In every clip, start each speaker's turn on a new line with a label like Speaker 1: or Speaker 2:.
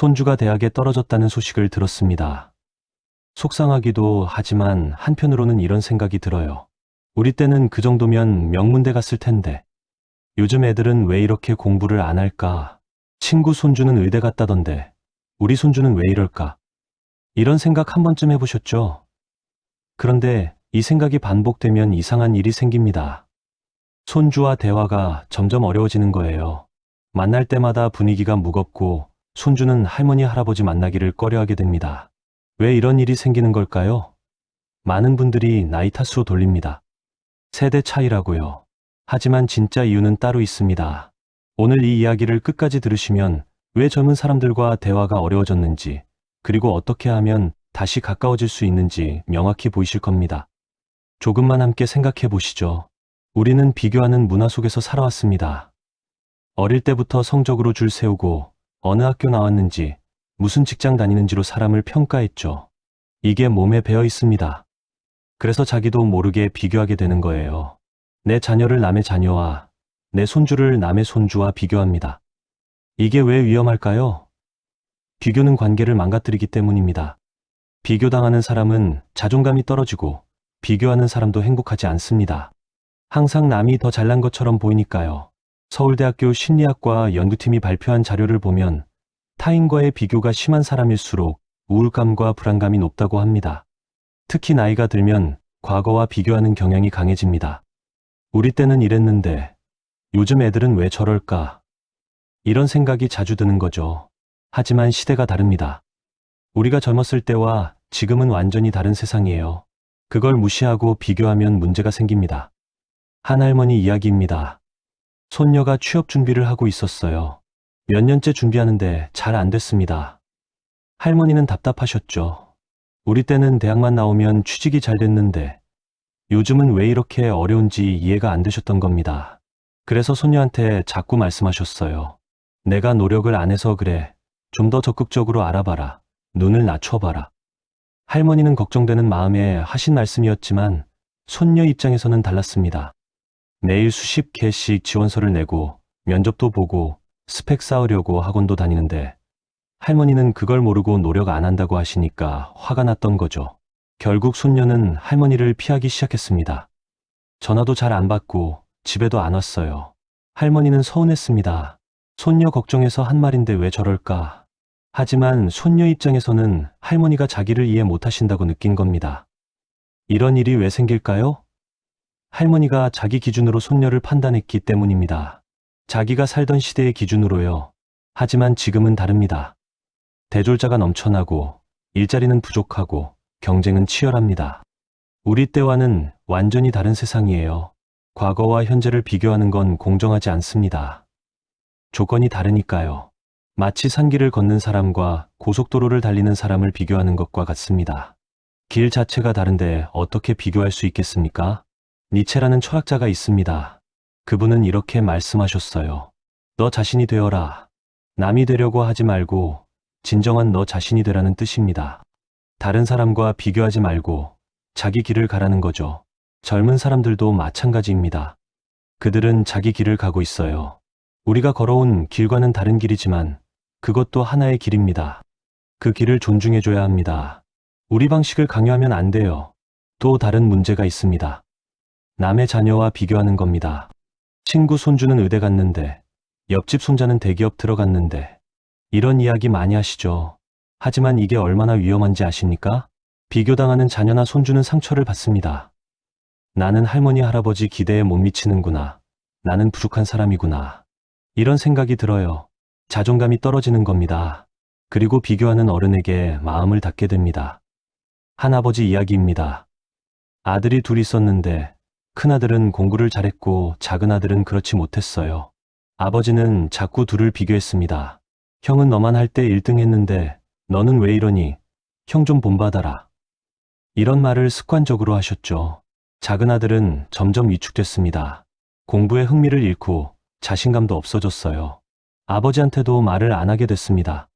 Speaker 1: 손주가 대학에 떨어졌다는 소식을 들었습니다. 속상하기도 하지만 한편으로는 이런 생각이 들어요. 우리 때는 그 정도면 명문대 갔을 텐데 요즘 애들은 왜 이렇게 공부를 안 할까? 친구 손주는 의대 갔다던데 우리 손주는 왜 이럴까? 이런 생각 한 번쯤 해보셨죠? 그런데 이 생각이 반복되면 이상한 일이 생깁니다. 손주와 대화가 점점 어려워지는 거예요. 만날 때마다 분위기가 무겁고 손주는 할머니, 할아버지 만나기를 꺼려하게 됩니다. 왜 이런 일이 생기는 걸까요? 많은 분들이 나이 탓으로 돌립니다. 세대 차이라고요. 하지만 진짜 이유는 따로 있습니다. 오늘 이 이야기를 끝까지 들으시면 왜 젊은 사람들과 대화가 어려워졌는지, 그리고 어떻게 하면 다시 가까워질 수 있는지 명확히 보이실 겁니다. 조금만 함께 생각해 보시죠. 우리는 비교하는 문화 속에서 살아왔습니다. 어릴 때부터 성적으로 줄 세우고 어느 학교 나왔는지, 무슨 직장 다니는지로 사람을 평가했죠. 이게 몸에 배어 있습니다. 그래서 자기도 모르게 비교하게 되는 거예요. 내 자녀를 남의 자녀와 내 손주를 남의 손주와 비교합니다. 이게 왜 위험할까요? 비교는 관계를 망가뜨리기 때문입니다. 비교당하는 사람은 자존감이 떨어지고 비교하는 사람도 행복하지 않습니다. 항상 남이 더 잘난 것처럼 보이니까요. 서울대학교 심리학과 연구팀이 발표한 자료를 보면 타인과의 비교가 심한 사람일수록 우울감과 불안감이 높다고 합니다. 특히 나이가 들면 과거와 비교하는 경향이 강해집니다. 우리 때는 이랬는데 요즘 애들은 왜 저럴까? 이런 생각이 자주 드는 거죠. 하지만 시대가 다릅니다. 우리가 젊었을 때와 지금은 완전히 다른 세상이에요. 그걸 무시하고 비교하면 문제가 생깁니다. 한 할머니 이야기입니다. 손녀가 취업 준비를 하고 있었어요. 몇 년째 준비하는데 잘 안 됐습니다. 할머니는 답답하셨죠. 우리 때는 대학만 나오면 취직이 잘 됐는데 요즘은 왜 이렇게 어려운지 이해가 안 되셨던 겁니다. 그래서 손녀한테 자꾸 말씀하셨어요. 내가 노력을 안 해서 그래. 좀 더 적극적으로 알아봐라. 눈을 낮춰봐라. 할머니는 걱정되는 마음에 하신 말씀이었지만 손녀 입장에서는 달랐습니다. 매일 수십 개씩 지원서를 내고 면접도 보고 스펙 쌓으려고 학원도 다니는데 할머니는 그걸 모르고 노력 안 한다고 하시니까 화가 났던 거죠. 결국 손녀는 할머니를 피하기 시작했습니다. 전화도 잘 안 받고 집에도 안 왔어요. 할머니는 서운했습니다. 손녀 걱정해서 한 말인데 왜 저럴까? 하지만 손녀 입장에서는 할머니가 자기를 이해 못하신다고 느낀 겁니다. 이런 일이 왜 생길까요? 할머니가 자기 기준으로 손녀를 판단했기 때문입니다. 자기가 살던 시대의 기준으로요. 하지만 지금은 다릅니다. 대졸자가 넘쳐나고 일자리는 부족하고 경쟁은 치열합니다. 우리 때와는 완전히 다른 세상이에요. 과거와 현재를 비교하는 건 공정하지 않습니다. 조건이 다르니까요. 마치 산길을 걷는 사람과 고속도로를 달리는 사람을 비교하는 것과 같습니다. 길 자체가 다른데 어떻게 비교할 수 있겠습니까? 니체라는 철학자가 있습니다. 그분은 이렇게 말씀하셨어요. 너 자신이 되어라. 남이 되려고 하지 말고 진정한 너 자신이 되라는 뜻입니다. 다른 사람과 비교하지 말고 자기 길을 가라는 거죠. 젊은 사람들도 마찬가지입니다. 그들은 자기 길을 가고 있어요. 우리가 걸어온 길과는 다른 길이지만 그것도 하나의 길입니다. 그 길을 존중해줘야 합니다. 우리 방식을 강요하면 안 돼요. 또 다른 문제가 있습니다. 남의 자녀와 비교하는 겁니다. 친구 손주는 의대 갔는데 옆집 손자는 대기업 들어갔는데 이런 이야기 많이 하시죠. 하지만 이게 얼마나 위험한지 아십니까? 비교당하는 자녀나 손주는 상처를 받습니다. 나는 할머니, 할아버지 기대에 못 미치는구나. 나는 부족한 사람이구나. 이런 생각이 들어요. 자존감이 떨어지는 겁니다. 그리고 비교하는 어른에게 마음을 닫게 됩니다. 한 아버지 이야기입니다. 아들이 둘 있었는데 큰아들은 공부를 잘했고 작은아들은 그렇지 못했어요. 아버지는 자꾸 둘을 비교했습니다. 형은 너만 할 때 1등 했는데 너는 왜 이러니? 형 좀 본받아라. 이런 말을 습관적으로 하셨죠. 작은아들은 점점 위축됐습니다. 공부에 흥미를 잃고 자신감도 없어졌어요. 아버지한테도 말을 안 하게 됐습니다.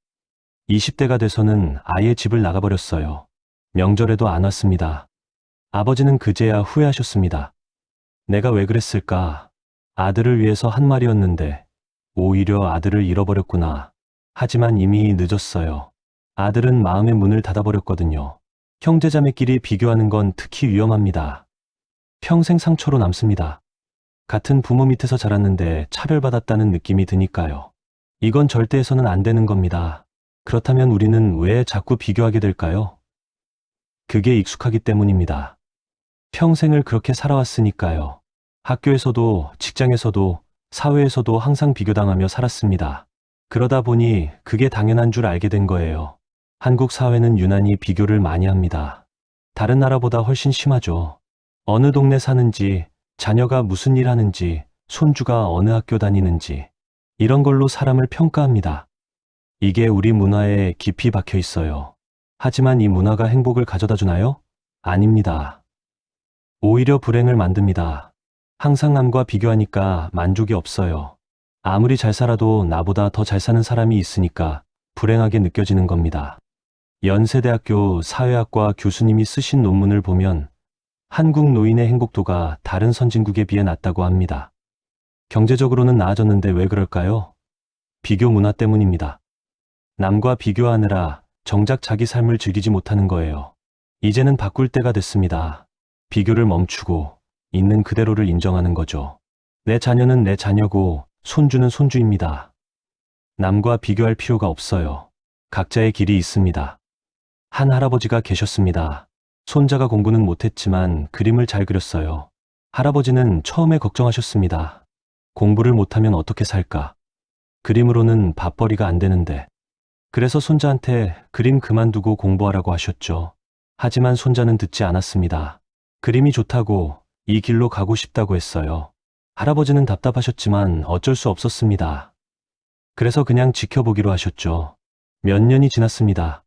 Speaker 1: 20대가 돼서는 아예 집을 나가버렸어요. 명절에도 안 왔습니다. 아버지는 그제야 후회하셨습니다. 내가 왜 그랬을까? 아들을 위해서 한 말이었는데 오히려 아들을 잃어버렸구나. 하지만 이미 늦었어요. 아들은 마음의 문을 닫아버렸거든요. 형제자매끼리 비교하는 건 특히 위험합니다. 평생 상처로 남습니다. 같은 부모 밑에서 자랐는데 차별받았다는 느낌이 드니까요. 이건 절대 해서는 안 되는 겁니다. 그렇다면 우리는 왜 자꾸 비교하게 될까요? 그게 익숙하기 때문입니다. 평생을 그렇게 살아왔으니까요. 학교에서도, 직장에서도, 사회에서도 항상 비교당하며 살았습니다. 그러다 보니 그게 당연한 줄 알게 된 거예요. 한국 사회는 유난히 비교를 많이 합니다. 다른 나라보다 훨씬 심하죠. 어느 동네 사는지, 자녀가 무슨 일 하는지, 손주가 어느 학교 다니는지, 이런 걸로 사람을 평가합니다. 이게 우리 문화에 깊이 박혀 있어요. 하지만 이 문화가 행복을 가져다 주나요? 아닙니다. 오히려 불행을 만듭니다. 항상 남과 비교하니까 만족이 없어요. 아무리 잘 살아도 나보다 더 잘 사는 사람이 있으니까 불행하게 느껴지는 겁니다. 연세대학교 사회학과 교수님이 쓰신 논문을 보면 한국 노인의 행복도가 다른 선진국에 비해 낮다고 합니다. 경제적으로는 나아졌는데 왜 그럴까요? 비교 문화 때문입니다. 남과 비교하느라 정작 자기 삶을 즐기지 못하는 거예요. 이제는 바꿀 때가 됐습니다. 비교를 멈추고 있는 그대로를 인정하는 거죠. 내 자녀는 내 자녀고 손주는 손주입니다. 남과 비교할 필요가 없어요. 각자의 길이 있습니다. 한 할아버지가 계셨습니다. 손자가 공부는 못했지만 그림을 잘 그렸어요. 할아버지는 처음에 걱정하셨습니다. 공부를 못하면 어떻게 살까? 그림으로는 밥벌이가 안 되는데. 그래서 손자한테 그림 그만두고 공부하라고 하셨죠. 하지만 손자는 듣지 않았습니다. 그림이 좋다고, 이 길로 가고 싶다고 했어요. 할아버지는 답답하셨지만 어쩔 수 없었습니다. 그래서 그냥 지켜보기로 하셨죠. 몇 년이 지났습니다.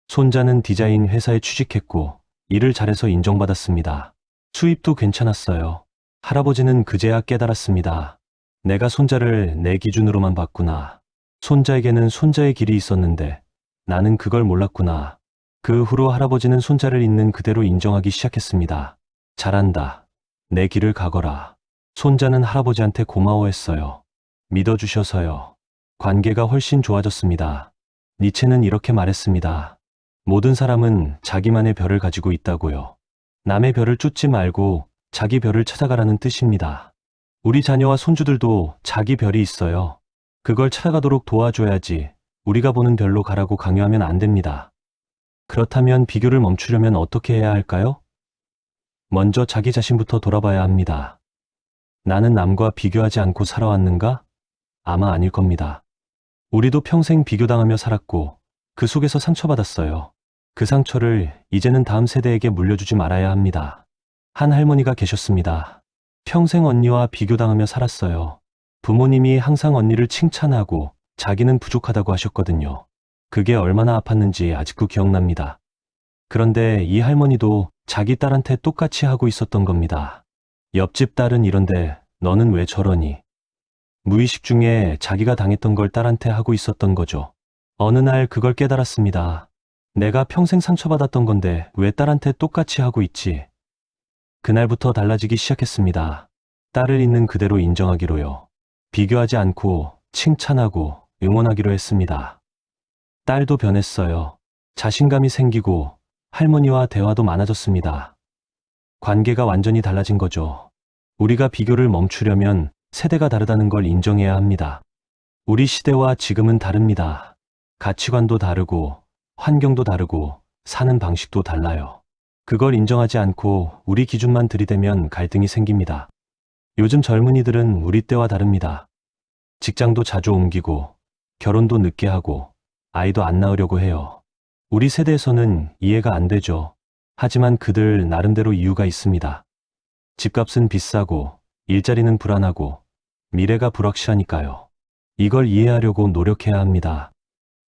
Speaker 1: 손자는 디자인 회사에 취직했고 일을 잘해서 인정받았습니다. 수입도 괜찮았어요. 할아버지는 그제야 깨달았습니다. 내가 손자를 내 기준으로만 봤구나. 손자에게는 손자의 길이 있었는데 나는 그걸 몰랐구나. 그 후로 할아버지는 손자를 있는 그대로 인정하기 시작했습니다. 잘한다. 내 길을 가거라. 손자는 할아버지한테 고마워했어요. 믿어주셔서요. 관계가 훨씬 좋아졌습니다. 니체는 이렇게 말했습니다. 모든 사람은 자기만의 별을 가지고 있다고요. 남의 별을 쫓지 말고 자기 별을 찾아가라는 뜻입니다. 우리 자녀와 손주들도 자기 별이 있어요. 그걸 찾아가도록 도와줘야지 우리가 보는 별로 가라고 강요하면 안 됩니다. 그렇다면 비교를 멈추려면 어떻게 해야 할까요? 먼저 자기 자신부터 돌아봐야 합니다. 나는 남과 비교하지 않고 살아왔는가? 아마 아닐 겁니다. 우리도 평생 비교당하며 살았고 그 속에서 상처받았어요. 그 상처를 이제는 다음 세대에게 물려주지 말아야 합니다. 한 할머니가 계셨습니다. 평생 언니와 비교당하며 살았어요. 부모님이 항상 언니를 칭찬하고 자기는 부족하다고 하셨거든요. 그게 얼마나 아팠는지 아직도 기억납니다. 그런데 이 할머니도 자기 딸한테 똑같이 하고 있었던 겁니다. 옆집 딸은 이런데 너는 왜 저러니? 무의식 중에 자기가 당했던 걸 딸한테 하고 있었던 거죠. 어느 날 그걸 깨달았습니다. 내가 평생 상처받았던 건데 왜 딸한테 똑같이 하고 있지? 그날부터 달라지기 시작했습니다. 딸을 있는 그대로 인정하기로요. 비교하지 않고 칭찬하고 응원하기로 했습니다. 딸도 변했어요. 자신감이 생기고 할머니와 대화도 많아졌습니다. 관계가 완전히 달라진 거죠. 우리가 비교를 멈추려면 세대가 다르다는 걸 인정해야 합니다. 우리 시대와 지금은 다릅니다. 가치관도 다르고 환경도 다르고 사는 방식도 달라요. 그걸 인정하지 않고 우리 기준만 들이대면 갈등이 생깁니다. 요즘 젊은이들은 우리 때와 다릅니다. 직장도 자주 옮기고 결혼도 늦게 하고 아이도 안 낳으려고 해요. 우리 세대에서는 이해가 안 되죠. 하지만 그들 나름대로 이유가 있습니다. 집값은 비싸고 일자리는 불안하고 미래가 불확실하니까요. 이걸 이해하려고 노력해야 합니다.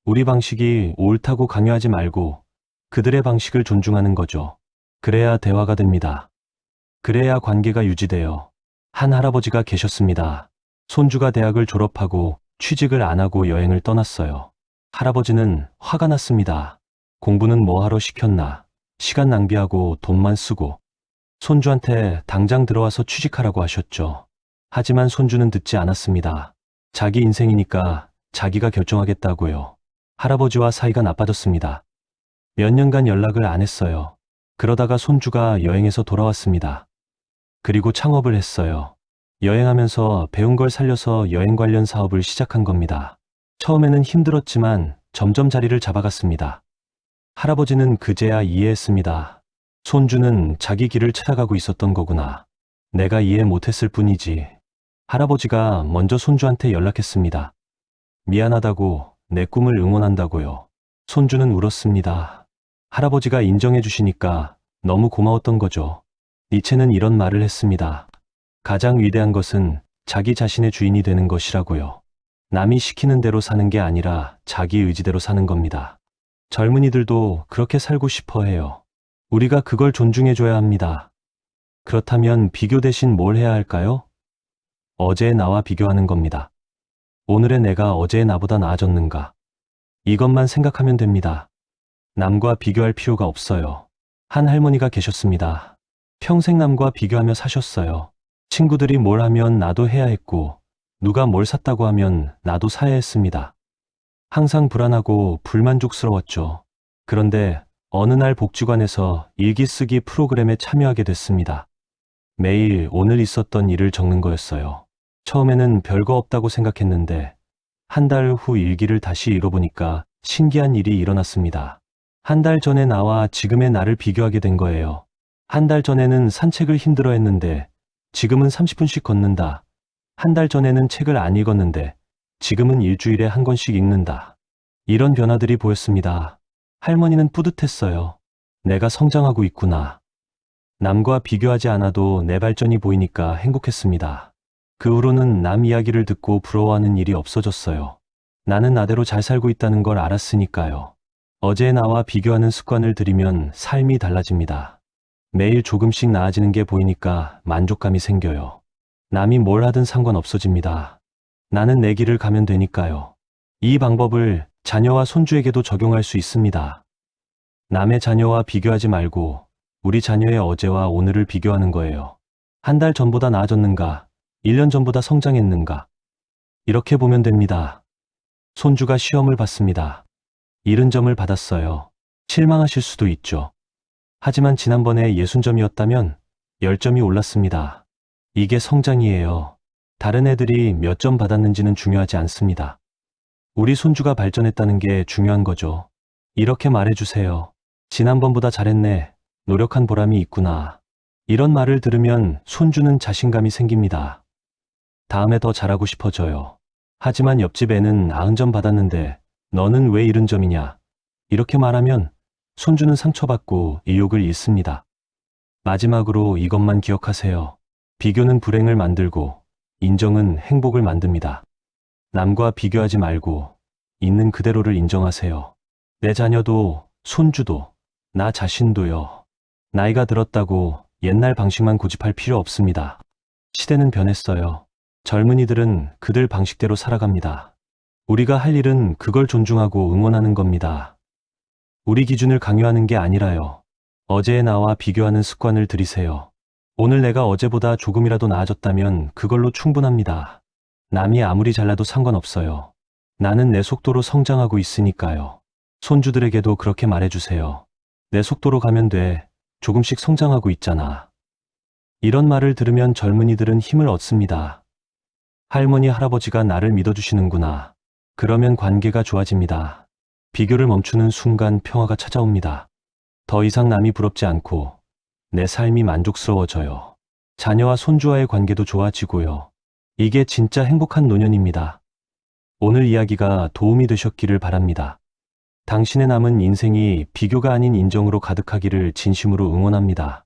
Speaker 1: 우리 방식이 옳다고 강요하지 말고 그들의 방식을 존중하는 거죠. 그래야 대화가 됩니다. 그래야 관계가 유지돼요. 한 할아버지가 계셨습니다. 손주가 대학을 졸업하고 취직을 안 하고 여행을 떠났어요. 할아버지는 화가 났습니다. 공부는 뭐 하러 시켰나? 시간 낭비하고 돈만 쓰고. 손주한테 당장 들어와서 취직하라고 하셨죠. 하지만 손주는 듣지 않았습니다. 자기 인생이니까 자기가 결정하겠다고요. 할아버지와 사이가 나빠졌습니다. 몇 년간 연락을 안 했어요. 그러다가 손주가 여행에서 돌아왔습니다. 그리고 창업을 했어요. 여행하면서 배운 걸 살려서 여행 관련 사업을 시작한 겁니다. 처음에는 힘들었지만 점점 자리를 잡아갔습니다. 할아버지는 그제야 이해했습니다. 손주는 자기 길을 찾아가고 있었던 거구나. 내가 이해 못했을 뿐이지. 할아버지가 먼저 손주한테 연락했습니다. 미안하다고, 내 꿈을 응원한다고요. 손주는 울었습니다. 할아버지가 인정해 주시니까 너무 고마웠던 거죠. 니체는 이런 말을 했습니다. 가장 위대한 것은 자기 자신의 주인이 되는 것이라고요. 남이 시키는 대로 사는 게 아니라 자기 의지대로 사는 겁니다. 젊은이들도 그렇게 살고 싶어 해요. 우리가 그걸 존중해줘야 합니다. 그렇다면 비교 대신 뭘 해야 할까요? 어제의 나와 비교하는 겁니다. 오늘의 내가 어제의 나보다 나아졌는가? 이것만 생각하면 됩니다. 남과 비교할 필요가 없어요. 한 할머니가 계셨습니다. 평생 남과 비교하며 사셨어요. 친구들이 뭘 하면 나도 해야 했고, 누가 뭘 샀다고 하면 나도 사야 했습니다. 항상 불안하고 불만족스러웠죠. 그런데 어느 날 복지관에서 일기 쓰기 프로그램에 참여하게 됐습니다. 매일 오늘 있었던 일을 적는 거였어요. 처음에는 별거 없다고 생각했는데 한 달 후 일기를 다시 읽어보니까 신기한 일이 일어났습니다. 한 달 전에 나와 지금의 나를 비교하게 된 거예요. 한 달 전에는 산책을 힘들어 했는데 지금은 30분씩 걷는다. 한 달 전에는 책을 안 읽었는데 지금은 일주일에 한 권씩 읽는다. 이런 변화들이 보였습니다. 할머니는 뿌듯했어요. 내가 성장하고 있구나. 남과 비교하지 않아도 내 발전이 보이니까 행복했습니다. 그 후로는 남 이야기를 듣고 부러워하는 일이 없어졌어요. 나는 나대로 잘 살고 있다는 걸 알았으니까요. 어제의 나와 비교하는 습관을 들이면 삶이 달라집니다. 매일 조금씩 나아지는 게 보이니까 만족감이 생겨요. 남이 뭘 하든 상관없어집니다. 나는 내 길을 가면 되니까요. 이 방법을 자녀와 손주에게도 적용할 수 있습니다. 남의 자녀와 비교하지 말고 우리 자녀의 어제와 오늘을 비교하는 거예요. 한 달 전보다 나아졌는가? 1년 전보다 성장했는가? 이렇게 보면 됩니다. 손주가 시험을 봤습니다. 70점을 받았어요. 실망하실 수도 있죠. 하지만 지난번에 60점이었다면 10점이 올랐습니다. 이게 성장이에요. 다른 애들이 몇 점 받았는지는 중요하지 않습니다. 우리 손주가 발전했다는 게 중요한 거죠. 이렇게 말해주세요. 지난번보다 잘했네. 노력한 보람이 있구나. 이런 말을 들으면 손주는 자신감이 생깁니다. 다음에 더 잘하고 싶어져요. 하지만 옆집 애는 90점 받았는데 너는 왜 70점이냐? 이렇게 말하면 손주는 상처받고 의욕을 잃습니다. 마지막으로 이것만 기억하세요. 비교는 불행을 만들고 인정은 행복을 만듭니다. 남과 비교하지 말고 있는 그대로를 인정하세요. 내 자녀도, 손주도, 나 자신도요. 나이가 들었다고 옛날 방식만 고집할 필요 없습니다. 시대는 변했어요. 젊은이들은 그들 방식대로 살아갑니다. 우리가 할 일은 그걸 존중하고 응원하는 겁니다. 우리 기준을 강요하는 게 아니라요. 어제의 나와 비교하는 습관을 들이세요. 오늘 내가 어제보다 조금이라도 나아졌다면 그걸로 충분합니다. 남이 아무리 잘나도 상관없어요. 나는 내 속도로 성장하고 있으니까요. 손주들에게도 그렇게 말해주세요. 내 속도로 가면 돼. 조금씩 성장하고 있잖아. 이런 말을 들으면 젊은이들은 힘을 얻습니다. 할머니, 할아버지가 나를 믿어주시는구나. 그러면 관계가 좋아집니다. 비교를 멈추는 순간 평화가 찾아옵니다. 더 이상 남이 부럽지 않고 내 삶이 만족스러워져요. 자녀와 손주와의 관계도 좋아지고요. 이게 진짜 행복한 노년입니다. 오늘 이야기가 도움이 되셨기를 바랍니다. 당신의 남은 인생이 비교가 아닌 인정으로 가득하기를 진심으로 응원합니다.